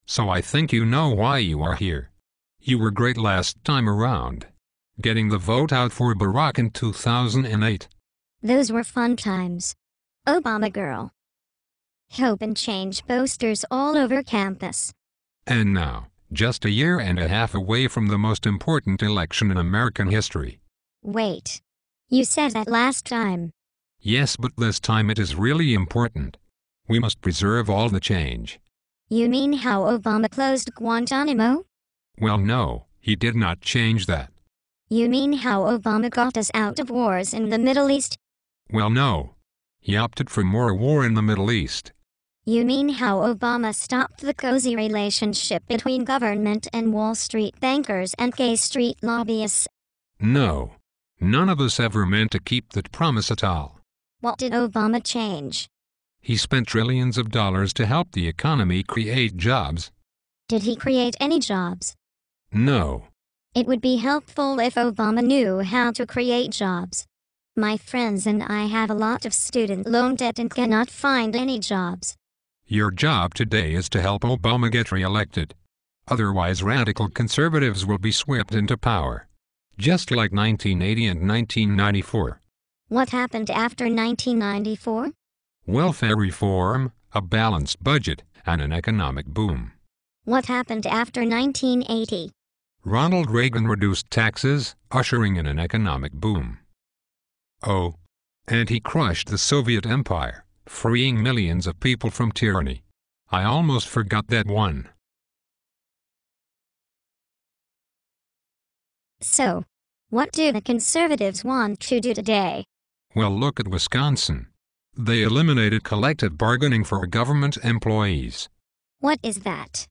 So I think you know why you are here. You were great last time around, getting the vote out for Barack in 2008. Those were fun times. Obama girl. Hope and change posters all over campus. And now, just a year and a half away from the most important election in American history. Wait. You said that last time. Yes, but this time it is really important. We must preserve all the change. You mean how Obama closed Guantanamo? Well, no, he did not change that. You mean how Obama got us out of wars in the Middle East? Well, no. He opted for more war in the Middle East. You mean how Obama stopped the cozy relationship between government and Wall Street bankers and gay street lobbyists? No. None of us ever meant to keep that promise at all. What did Obama change? He spent trillions of dollars to help the economy create jobs. Did he create any jobs? No. It would be helpful if Obama knew how to create jobs. My friends and I have a lot of student loan debt and cannot find any jobs. Your job today is to help Obama get re-elected. Otherwise, radical conservatives will be swept into power. Just like 1980 and 1994. What happened after 1994? Welfare reform, a balanced budget, and an economic boom. What happened after 1980? Ronald Reagan reduced taxes, ushering in an economic boom. Oh, and he crushed the Soviet Empire, freeing millions of people from tyranny. I almost forgot that one. So, what do the conservatives want to do today? Well, look at Wisconsin. They eliminated collective bargaining for government employees. What is that?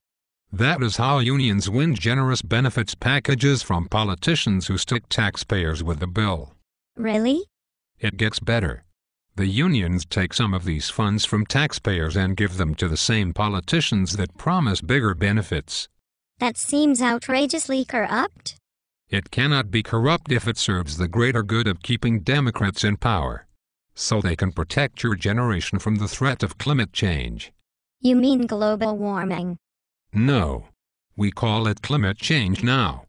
That is how unions win generous benefits packages from politicians who stick taxpayers with the bill. Really? It gets better. The unions take some of these funds from taxpayers and give them to the same politicians that promise bigger benefits. That seems outrageously corrupt. It cannot be corrupt if it serves the greater good of keeping Democrats in power, so they can protect your generation from the threat of climate change. You mean global warming? No. We call it climate change now.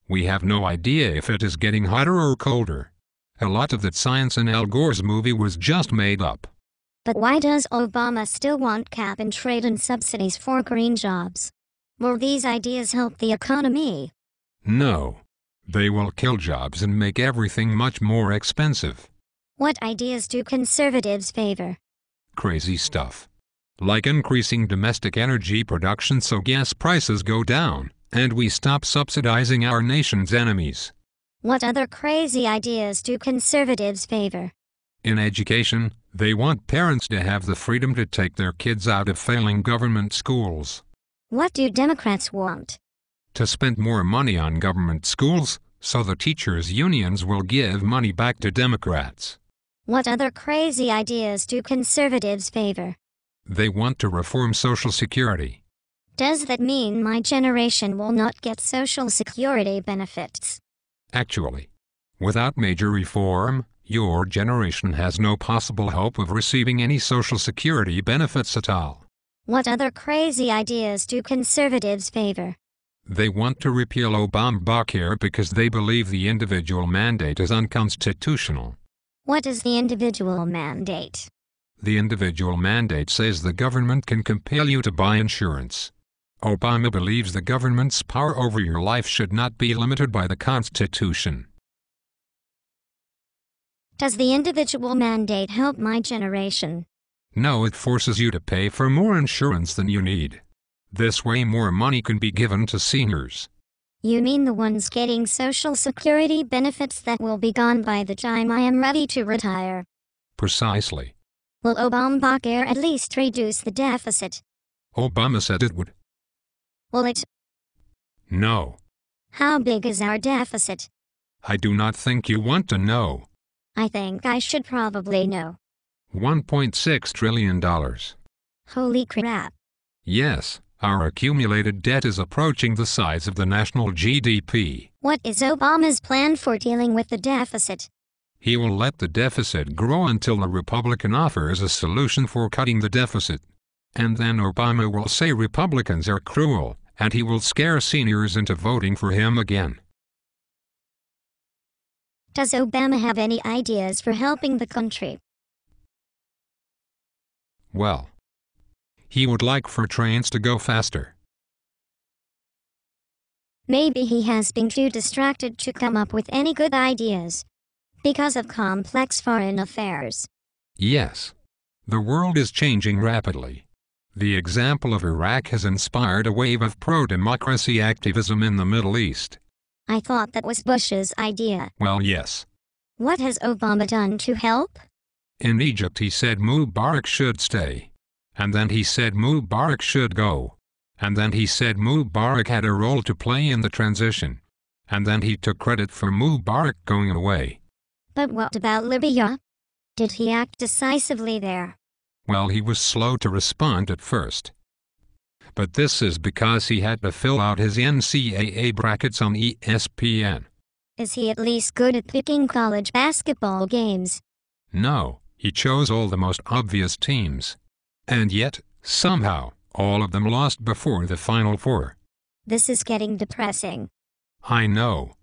We have no idea if it is getting hotter or colder. A lot of that science in Al Gore's movie was just made up. But why does Obama still want cap and trade and subsidies for green jobs? Will these ideas help the economy? No. They will kill jobs and make everything much more expensive. What ideas do conservatives favor? Crazy stuff. Like increasing domestic energy production so gas prices go down, and we stop subsidizing our nation's enemies. What other crazy ideas do conservatives favor? In education, they want parents to have the freedom to take their kids out of failing government schools. What do Democrats want? To spend more money on government schools, so the teachers' unions will give money back to Democrats. What other crazy ideas do conservatives favor? They want to reform Social Security. Does that mean my generation will not get Social Security benefits? Actually, without major reform, your generation has no possible hope of receiving any Social Security benefits at all. What other crazy ideas do conservatives favor? They want to repeal Obamacare because they believe the individual mandate is unconstitutional. What is the individual mandate? The individual mandate says the government can compel you to buy insurance. Obama believes the government's power over your life should not be limited by the Constitution. Does the individual mandate help my generation? No, it forces you to pay for more insurance than you need. This way more money can be given to seniors. You mean the ones getting Social Security benefits that will be gone by the time I am ready to retire? Precisely. Will Obamacare at least reduce the deficit? Obama said it would. Will it? No. How big is our deficit? I do not think you want to know. I think I should probably know. $1.6 trillion. Holy crap. Yes, our accumulated debt is approaching the size of the national GDP. What is Obama's plan for dealing with the deficit? He will let the deficit grow until a Republican offers a solution for cutting the deficit. And then Obama will say Republicans are cruel, and he will scare seniors into voting for him again. Does Obama have any ideas for helping the country? Well, he would like for trains to go faster. Maybe he has been too distracted to come up with any good ideas because of complex foreign affairs. Yes. The world is changing rapidly. The example of Iraq has inspired a wave of pro-democracy activism in the Middle East. I thought that was Bush's idea. Well, yes. What has Obama done to help? In Egypt he said Mubarak should stay. And then he said Mubarak should go. And then he said Mubarak had a role to play in the transition. And then he took credit for Mubarak going away. But what about Libya? Did he act decisively there? Well, he was slow to respond at first. But this is because he had to fill out his NCAA brackets on ESPN. Is he at least good at picking college basketball games? No, he chose all the most obvious teams. And yet, somehow, all of them lost before the Final Four. This is getting depressing. I know.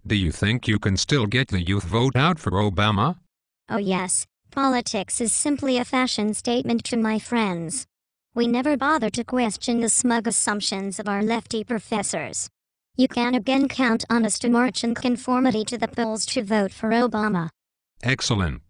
Do you think you can still get the youth vote out for Obama? Oh yes, politics is simply a fashion statement to my friends. We never bother to question the smug assumptions of our lefty professors. You can again count on us to march in conformity to the polls to vote for Obama. Excellent.